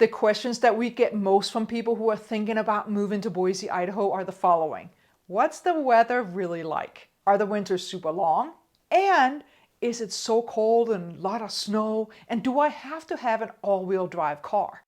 The questions that we get most from people who are thinking about moving to Boise, Idaho are the following. What's the weather really like? Are the winters super long? And is it so cold and a lot of snow? And do I have to have an all-wheel drive car?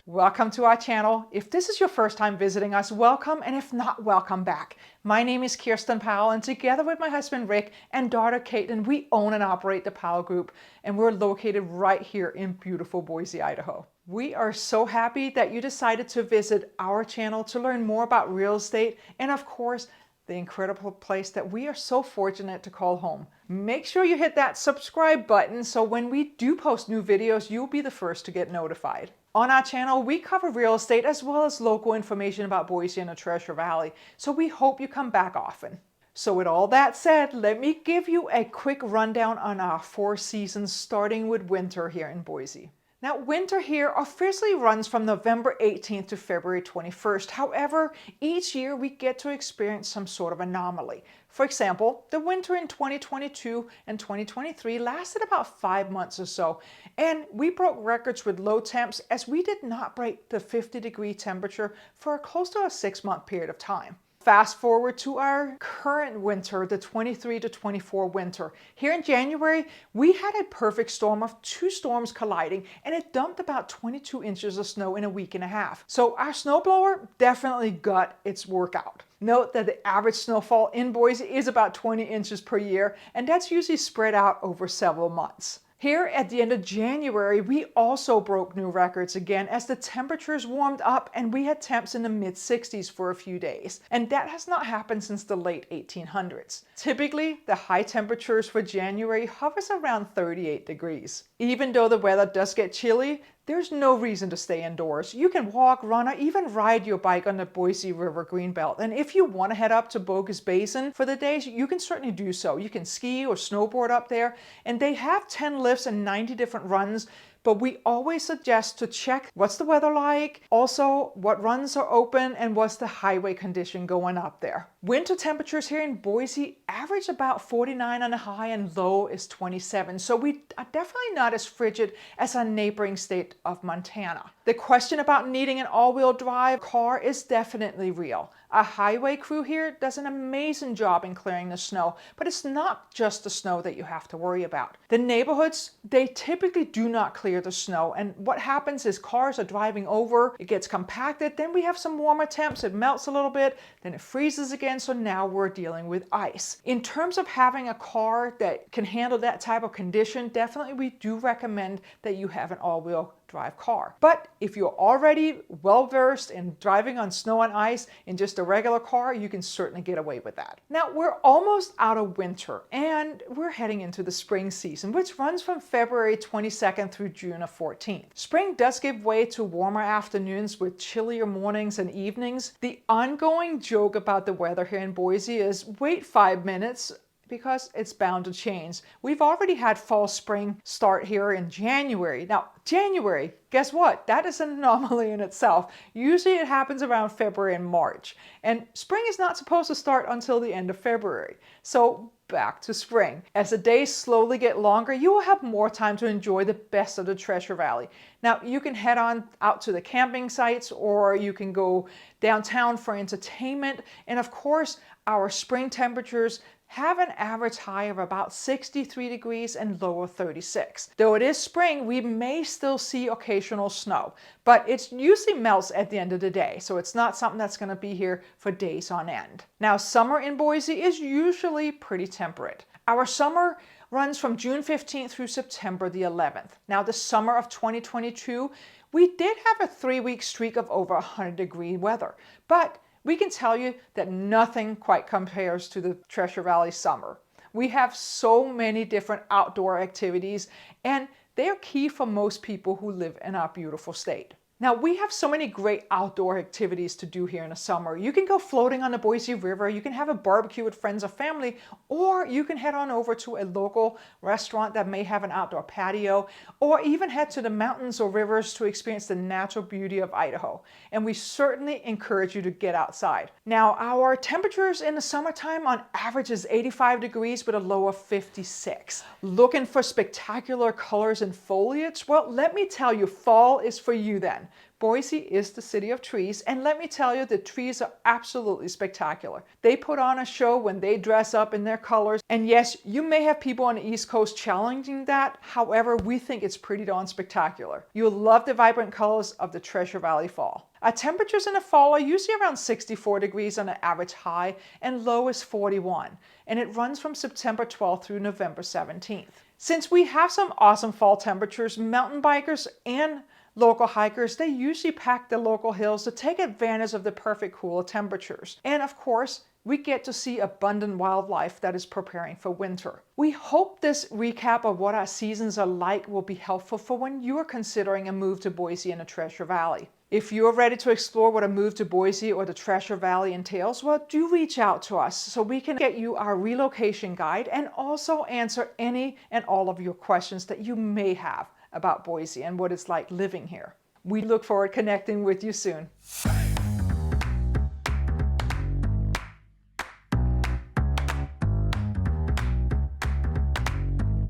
Welcome to our channel. If this is your first time visiting us, welcome, and if not, welcome back. My name is Kirsten Powell, and together with my husband Rick and daughter Kaitlin, we own and operate the Powell Group, and we're located right here in beautiful Boise, Idaho. We are so happy that you decided to visit our channel to learn more about real estate and, of course, the incredible place that we are so fortunate to call home. Make sure you hit that subscribe button so when we do post new videos, you'll be the first to get notified. On our channel, we cover real estate as well as local information about Boise and the Treasure Valley, so we hope you come back often. So with all that said, let me give you a quick rundown on our 4 seasons, starting with winter here in Boise. Now, winter here officially runs from November 18th to February 21st. However, each year we get to experience some sort of anomaly. For example, the winter in 2022 and 2023 lasted about 5 months or so, and we broke records with low temps as we did not break the 50-degree temperature for close to a 6-month period of time. Fast forward to our current winter, the 23 to 24 winter. Here in January, we had a perfect storm of 2 storms colliding, and it dumped about 22 inches of snow in a week and a half. So our snowblower definitely got its workout. Note that the average snowfall in Boise is about 20 inches per year, and that's usually spread out over several months. Here at the end of January, we also broke new records again as the temperatures warmed up and we had temps in the mid-60s for a few days. And that has not happened since the late 1800s. Typically, the high temperatures for January hovers around 38 degrees. Even though the weather does get chilly, there's no reason to stay indoors. You can walk, run, or even ride your bike on the Boise River Greenbelt. And if you want to head up to Bogus Basin for the days, you can certainly do so. You can ski or snowboard up there, and they have 10 lifts and 90 different runs. But we always suggest to check what's the weather like, also what runs are open, and what's the highway condition going up there. Winter temperatures here in Boise average about 49 on the high and low is 27. So we are definitely not as frigid as our neighboring state of Montana. The question about needing an all-wheel drive car is definitely real. Our highway crew here does an amazing job in clearing the snow, but it's not just the snow that you have to worry about. The neighborhoods, they typically do not clear the snow, and what happens is cars are driving over, it gets compacted, then we have some warmer temps, it melts a little bit, then it freezes again, so now we're dealing with ice. In terms of having a car that can handle that type of condition, definitely we do recommend that you have an all-wheel drive car. But if you're already well-versed in driving on snow and ice in just a regular car, you can certainly get away with that. Now, we're almost out of winter and we're heading into the spring season, which runs from February 22nd through June 14th. Spring does give way to warmer afternoons with chillier mornings and evenings. The ongoing joke about the weather here in Boise is wait 5 minutes, because it's bound to change. We've already had fall spring start here in January. Now, January, guess what? That is an anomaly in itself. Usually it happens around February and March. And spring is not supposed to start until the end of February. So back to spring. As the days slowly get longer, you will have more time to enjoy the best of the Treasure Valley. Now, you can head on out to the camping sites or you can go downtown for entertainment. And of course, our spring temperatures have an average high of about 63 degrees and low of 36. Though it is spring, we may still see occasional snow, but it usually melts at the end of the day, so it's not something that's going to be here for days on end. Now, summer in Boise is usually pretty temperate. Our summer runs from June 15th through September the 11th. Now, the summer of 2022, we did have a 3-week streak of over 100-degree weather, but we can tell you that nothing quite compares to the Treasure Valley summer. We have so many different outdoor activities, and they are key for most people who live in our beautiful state. Now, we have so many great outdoor activities to do here in the summer. You can go floating on the Boise River, you can have a barbecue with friends or family, or you can head on over to a local restaurant that may have an outdoor patio, or even head to the mountains or rivers to experience the natural beauty of Idaho. And we certainly encourage you to get outside. Now, our temperatures in the summertime on average is 85 degrees with a low of 56. Looking for spectacular colors and foliage? Well, let me tell you, fall is for you then. Boise is the city of trees, and let me tell you, the trees are absolutely spectacular. They put on a show when they dress up in their colors, and yes, you may have people on the East Coast challenging that. However, we think it's pretty darn spectacular. You'll love the vibrant colors of the Treasure Valley fall. Our temperatures in the fall are usually around 64 degrees on an average high, and low is 41, and it runs from September 12th through November 17th. Since we have some awesome fall temperatures, mountain bikers and local hikers, they usually pack the local hills to take advantage of the perfect cool temperatures. And of course, we get to see abundant wildlife that is preparing for winter. We hope this recap of what our seasons are like will be helpful for when you are considering a move to Boise and the Treasure Valley. If you're ready to explore what a move to Boise or the Treasure Valley entails, well, do reach out to us so we can get you our relocation guide and also answer any and all of your questions that you may have about Boise and what it's like living here. We look forward to connecting with you soon.